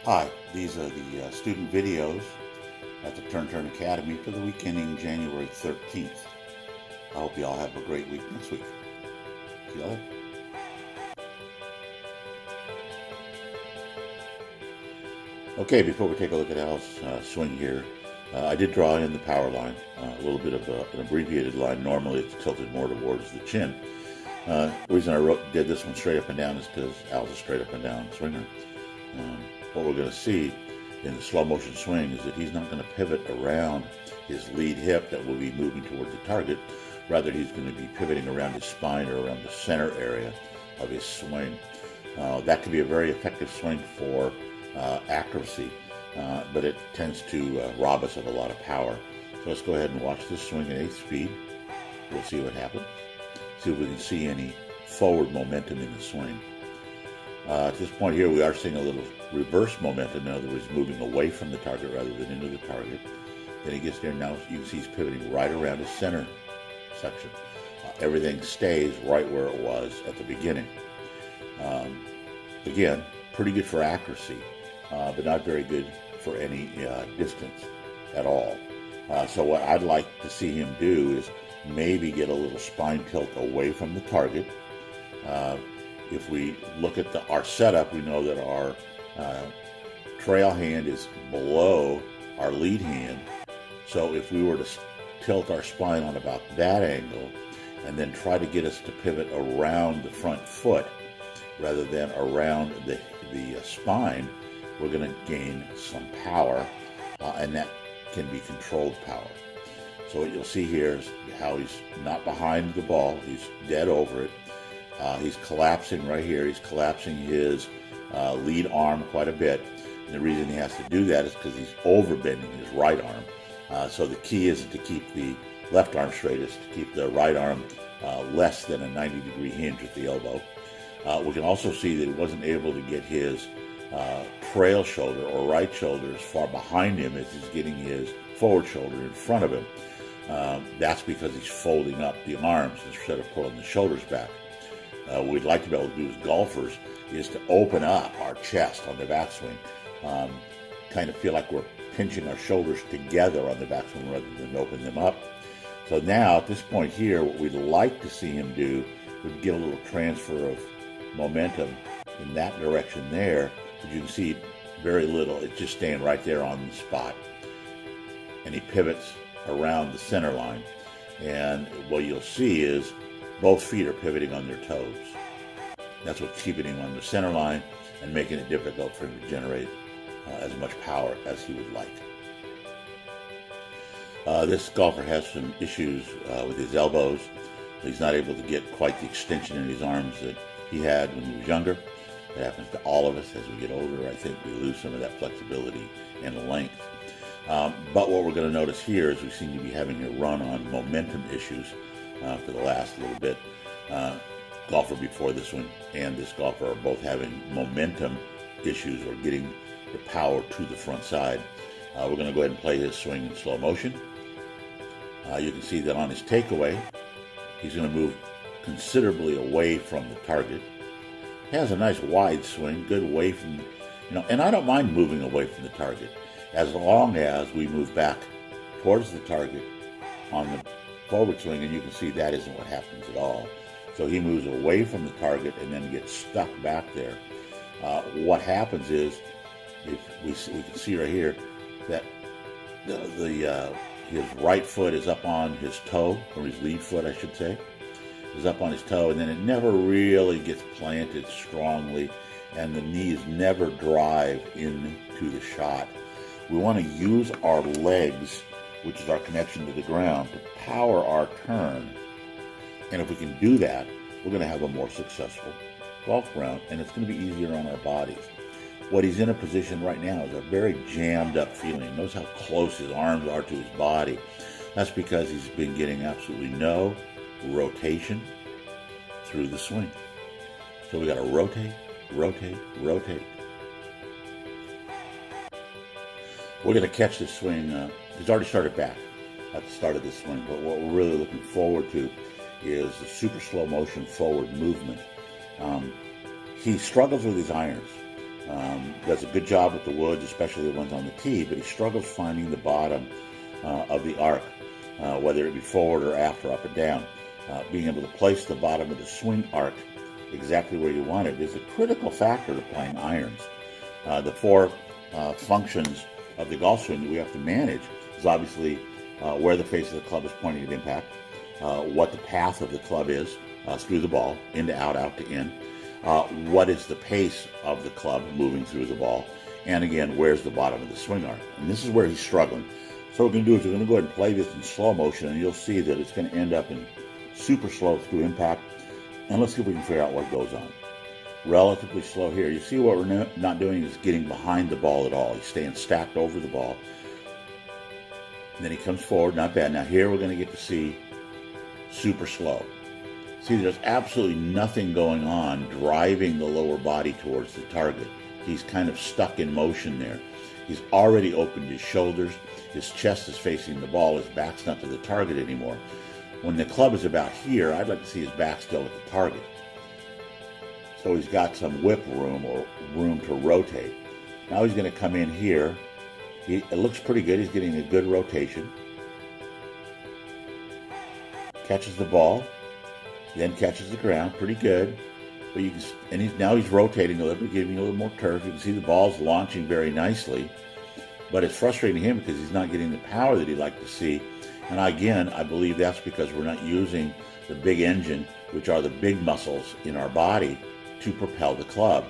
Hi, these are the student videos at the Turn Academy for the week ending January 13th. I hope you all have a great week next week. See you later. Okay, before we take a look at Al's swing here, I did draw in the power line, a little bit of an abbreviated line. Normally it's tilted more towards the chin. The reason I did this one straight up and down is because Al's a straight up and down swinger. What we're going to see in the slow motion swing is that he's not going to pivot around his lead hip that will be moving towards the target. Rather, he's going to be pivoting around his spine or around the center area of his swing. That can be a very effective swing for accuracy, but it tends to rob us of a lot of power. So let's go ahead and watch this swing at 8th speed. We'll see what happens. See if we can see any forward momentum in the swing. At this point here, we are seeing a little reverse momentum. In other words, moving away from the target rather than into the target. Then he gets there. Now you can see he's pivoting right around his center section. Everything stays right where it was at the beginning. Again, pretty good for accuracy, but not very good for any distance at all. So what I'd like to see him do is maybe get a little spine tilt away from the target. If we look at our setup, we know that our trail hand is below our lead hand. So if we were to tilt our spine on about that angle and then try to get us to pivot around the front foot rather than around the spine, we're going to gain some power, and that can be controlled power. So what you'll see here is how he's not behind the ball, he's dead over it. He's collapsing right here. He's collapsing his lead arm quite a bit. And the reason he has to do that is because he's overbending his right arm. So the key isn't to keep the left arm straight, it's to keep the right arm less than a 90-degree hinge at the elbow. We can also see that he wasn't able to get his trail shoulder or right shoulder as far behind him as he's getting his forward shoulder in front of him. That's because he's folding up the arms instead of pulling the shoulders back. What we'd like to be able to do as golfers is to open up our chest on the backswing, kind of feel like we're pinching our shoulders together on the backswing rather than open them up. So now at this point here, what we'd like to see him do would get a little transfer of momentum in that direction there, but you can see very little. It's just staying right there on the spot. And he pivots around the center line. And what you'll see is both feet are pivoting on their toes. That's what's keeping him on the center line and making it difficult for him to generate as much power as he would like. This golfer has some issues with his elbows. He's not able to get quite the extension in his arms that he had when he was younger. It happens to all of us as we get older. I think we lose some of that flexibility and length. But what we're going to notice here is we seem to be having a run on momentum issues for the last little bit. Golfer before this one and this golfer are both having momentum issues or getting the power to the front side. We're going to go ahead and play his swing in slow motion. You can see that on his takeaway, he's going to move considerably away from the target. He has a nice wide swing, good away from, and I don't mind moving away from the target as long as we move back towards the target on the forward swing, and you can see that isn't what happens at all. So he moves away from the target and then gets stuck back there. What happens is, if we can see right here that his right foot is up on his toe, or his lead foot, I should say, is up on his toe, and then it never really gets planted strongly, and the knees never drive into the shot. We want to use our legs, which is our connection to the ground, to power our turn. And if we can do that, we're going to have a more successful golf round, and it's going to be easier on our bodies. What he's in a position right now is a very jammed up feeling. Notice how close his arms are to his body. That's because he's been getting absolutely no rotation through the swing. So we got to rotate, rotate, rotate. We're going to catch this swing. He's already started back at the start of this swing, but what we're really looking forward to is the super slow motion forward movement. He struggles with his irons. Does a good job with the woods, especially the ones on the tee, but he struggles finding the bottom of the arc, whether it be forward or after, up and down. Being able to place the bottom of the swing arc exactly where you want it is a critical factor to playing irons. The four functions of the golf swing that we have to manage is obviously where the face of the club is pointing at impact, what the path of the club is through the ball, into out, out to in, what is the pace of the club moving through the ball, and again, where's the bottom of the swing arc. And this is where he's struggling. So what we're going to do is we're going to go ahead and play this in slow motion, and you'll see that it's going to end up in super slow through impact. And let's see if we can figure out what goes on. Relatively slow here. You see what we're not doing is getting behind the ball at all. He's staying stacked over the ball. And then he comes forward, not bad. Now here we're going to get to see super slow. See, there's absolutely nothing going on driving the lower body towards the target. He's kind of stuck in motion there. He's already opened his shoulders. His chest is facing the ball. His back's not to the target anymore. When the club is about here, I'd like to see his back still at the target. So he's got some whip room or room to rotate. Now he's going to come in here. It looks pretty good. He's getting a good rotation. Catches the ball, then catches the ground. Pretty good. But you can, and now he's rotating a little bit, giving a little more turf. You can see the ball's launching very nicely. But it's frustrating him because he's not getting the power that he'd like to see. And again, I believe that's because we're not using the big engine, which are the big muscles in our body, to propel the club.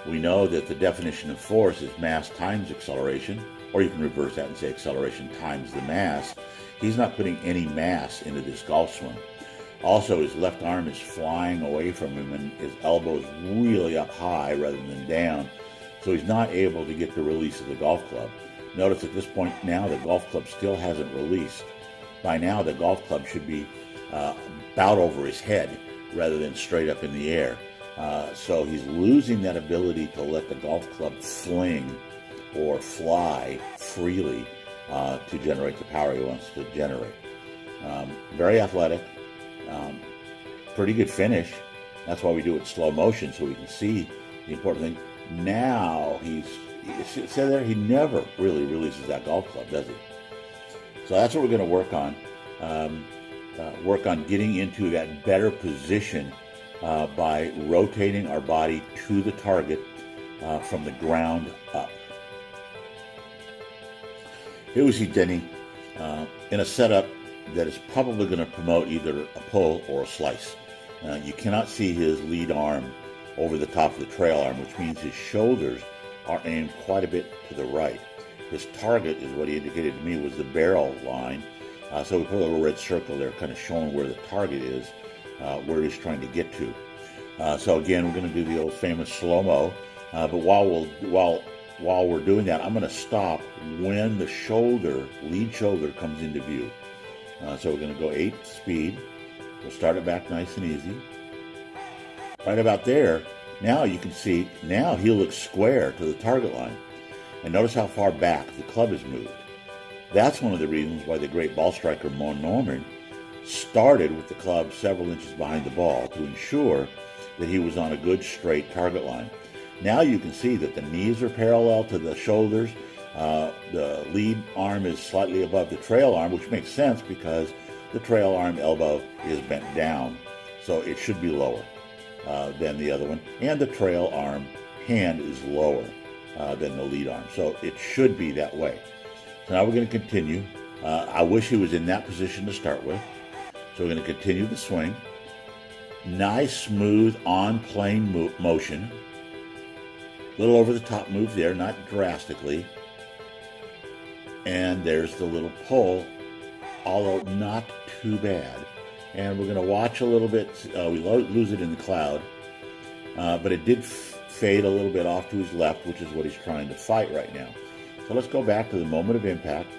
We know that the definition of force is mass times acceleration, or you can reverse that and say acceleration times the mass. He's not putting any mass into this golf swing. Also, his left arm is flying away from him, and his elbow is really up high rather than down, so he's not able to get the release of the golf club. Notice at this point now the golf club still hasn't released. By now the golf club should be about over his head rather than straight up in the air. So he's losing that ability to let the golf club fling or fly freely to generate the power he wants to generate. Very athletic, pretty good finish. That's why we do it slow motion, so we can see the important thing. Now he never really releases that golf club, does he? So that's what we're going to work on. Work on getting into that better position by rotating our body to the target from the ground up. Here we see Denny in a setup that is probably going to promote either a pull or a slice. You cannot see his lead arm over the top of the trail arm, which means his shoulders are aimed quite a bit to the right. His target is what he indicated to me was the barrel line. So we put a little red circle there kind of showing where the target is, where he's trying to get to. So again, we're going to do the old famous slow-mo. But while we're doing that, I'm going to stop when the lead shoulder comes into view. So we're going to go 8 speed. We'll start it back nice and easy. Right about there, now you can see, now he looks square to the target line. And notice how far back the club is moved. That's one of the reasons why the great ball striker Mo Norman started with the club several inches behind the ball to ensure that he was on a good straight target line. Now you can see that the knees are parallel to the shoulders. The lead arm is slightly above the trail arm, which makes sense because the trail arm elbow is bent down. So it should be lower than the other one. And the trail arm hand is lower than the lead arm. So it should be that way. So now we're going to continue. I wish he was in that position to start with. So we're going to continue the swing. Nice, smooth, on-plane motion. A little over the top move there, not drastically. And there's the little pull, although not too bad. And we're going to watch a little bit. We lose it in the cloud. But it did fade a little bit off to his left, which is what he's trying to fight right now. So let's go back to the moment of impact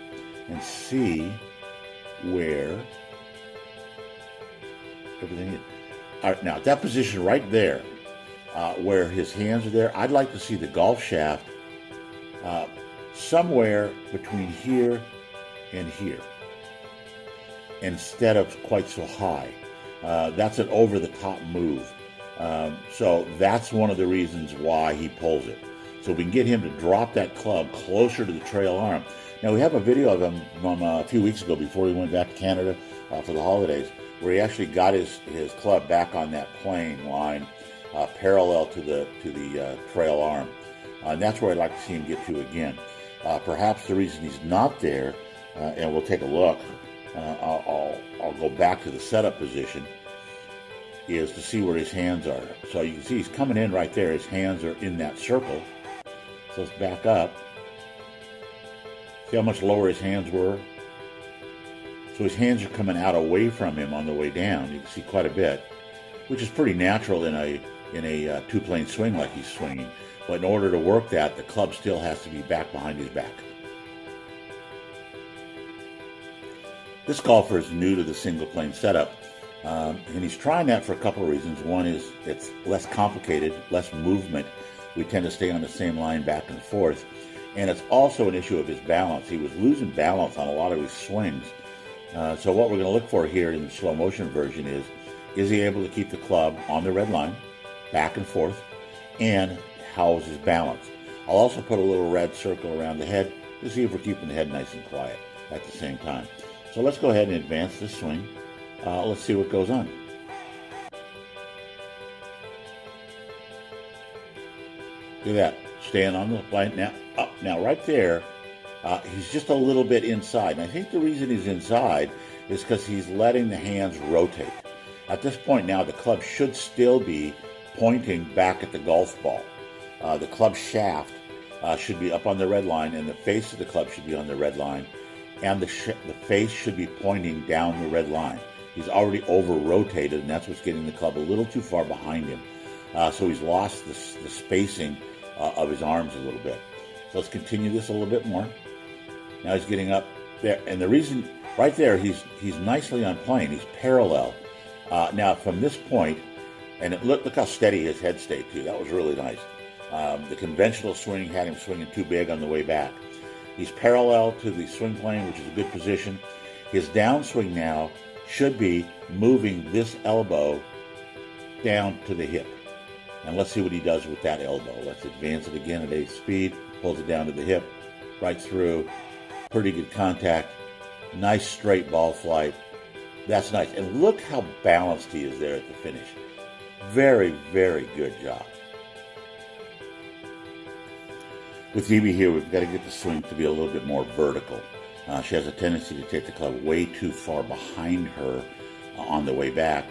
and see where everything is. All right, now at that position right there, where his hands are there, I'd like to see the golf shaft somewhere between here and here, instead of quite so high. That's an over-the-top move. So that's one of the reasons why he pulls it. So we can get him to drop that club closer to the trail arm. Now, we have a video of him from a few weeks ago before he went back to Canada for the holidays, where he actually got his club back on that plane line parallel to the trail arm. And that's where I'd like to see him get to again. Perhaps the reason he's not there, and we'll take a look, I'll go back to the setup position, is to see where his hands are. So you can see he's coming in right there. His hands are in that circle. So let's back up. See how much lower his hands were? So his hands are coming out away from him on the way down. You can see quite a bit, which is pretty natural in a two-plane swing like he's swinging. But in order to work that, the club still has to be back behind his back. This golfer is new to the single plane setup, and he's trying that for a couple of reasons. One is it's less complicated, less movement. We tend to stay on the same line back and forth. And it's also an issue of his balance. He was losing balance on a lot of his swings. So what we're going to look for here in the slow motion version is he able to keep the club on the red line, back and forth, and how is his balance? I'll also put a little red circle around the head to see if we're keeping the head nice and quiet at the same time. So let's go ahead and advance this swing. Let's see what goes on. Look at that, staying on the line now. Up now, right there, he's just a little bit inside. And I think the reason he's inside is because he's letting the hands rotate. At this point now, the club should still be pointing back at the golf ball. The club shaft should be up on the red line, and the face of the club should be on the red line, and the face should be pointing down the red line. He's already over-rotated, and that's what's getting the club a little too far behind him. So he's lost the spacing of his arms a little bit. So let's continue this a little bit more. Now he's getting up there, and the reason, right there, he's nicely on plane. He's parallel. Now from this point, and look how steady his head stayed too. That was really nice. The conventional swing had him swinging too big on the way back. He's parallel to the swing plane, which is a good position. His downswing now should be moving this elbow down to the hip. And let's see what he does with that elbow. Let's advance it again at 8th speed. Pulls it down to the hip, right through. Pretty good contact. Nice straight ball flight. That's nice. And look how balanced he is there at the finish. Very, very good job. With Dee here, we've got to get the swing to be a little bit more vertical. She has a tendency to take the club way too far behind her on the way back,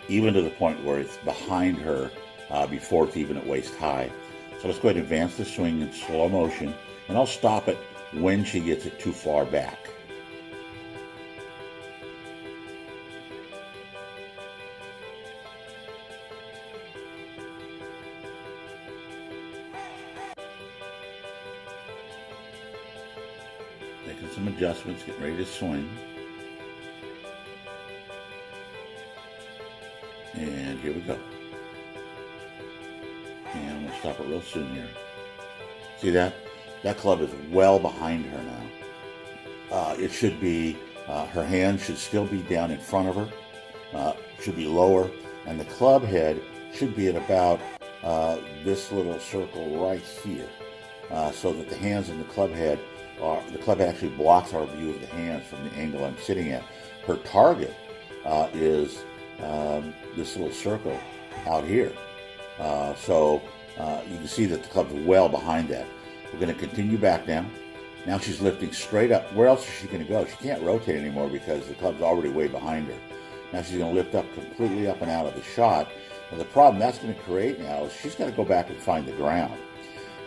even to the point where it's behind her before it's even at waist high. So let's go ahead and advance the swing in slow motion, and I'll stop it when she gets it too far back. Making some adjustments, getting ready to swing. And here we go. And I'm going to stop it real soon here. See that? That club is well behind her now. It should be, her hand should still be down in front of her, should be lower, and the club head should be at about this little circle right here, so that the hands in the club head the club head actually blocks our view of the hands from the angle I'm sitting at. Her target is this little circle out here. So you can see that the club's well behind that. We're going to continue back now. Now she's lifting straight up. Where else is she going to go? She can't rotate anymore because the club's already way behind her. Now she's going to lift up completely up and out of the shot. And the problem that's going to create now is she's got to go back and find the ground.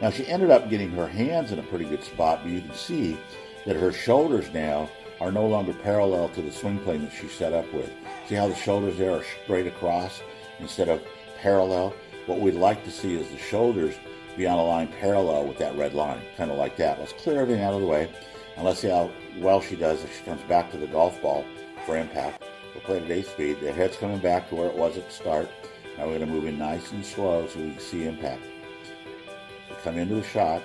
Now she ended up getting her hands in a pretty good spot, but you can see that her shoulders now are no longer parallel to the swing plane that she set up with. See how the shoulders there are straight across instead of parallel? What we'd like to see is the shoulders be on a line parallel with that red line, kind of like that. Let's clear everything out of the way, and let's see how well she does if she comes back to the golf ball for impact. We'll play it at 8 speed. The head's coming back to where it was at the start. Now we're going to move in nice and slow so we can see impact. So come into the shot.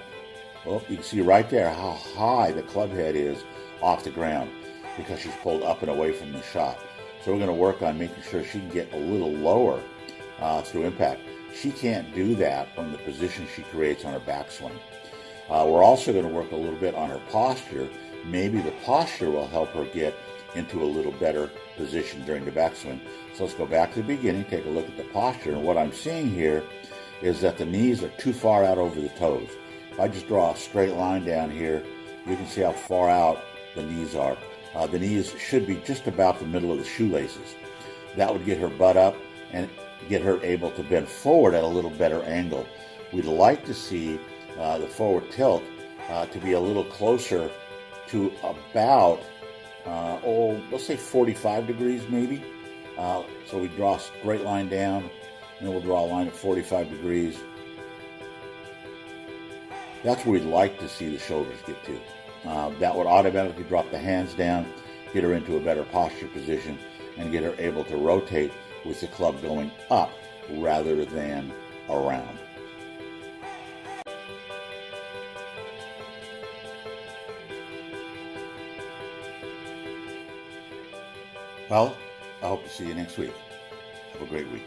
Well, you can see right there how high the club head is off the ground because she's pulled up and away from the shot. So we're going to work on making sure she can get a little lower through impact. She can't do that from the position she creates on her backswing. We're also going to work a little bit on her posture. Maybe the posture will help her get into a little better position during the backswing. So let's go back to the beginning, take a look at the posture. And what I'm seeing here is that the knees are too far out over the toes. If I just draw a straight line down here, you can see how far out the knees are. The knees should be just about the middle of the shoelaces. That would get her butt up and get her able to bend forward at a little better angle. We'd like to see the forward tilt to be a little closer to about, let's say 45 degrees maybe. So we draw a straight line down, and then we'll draw a line at 45 degrees. That's where we'd like to see the shoulders get to. That would automatically drop the hands down, get her into a better posture position, and get her able to rotate with the club going up rather than around. Well, I hope to see you next week. Have a great week.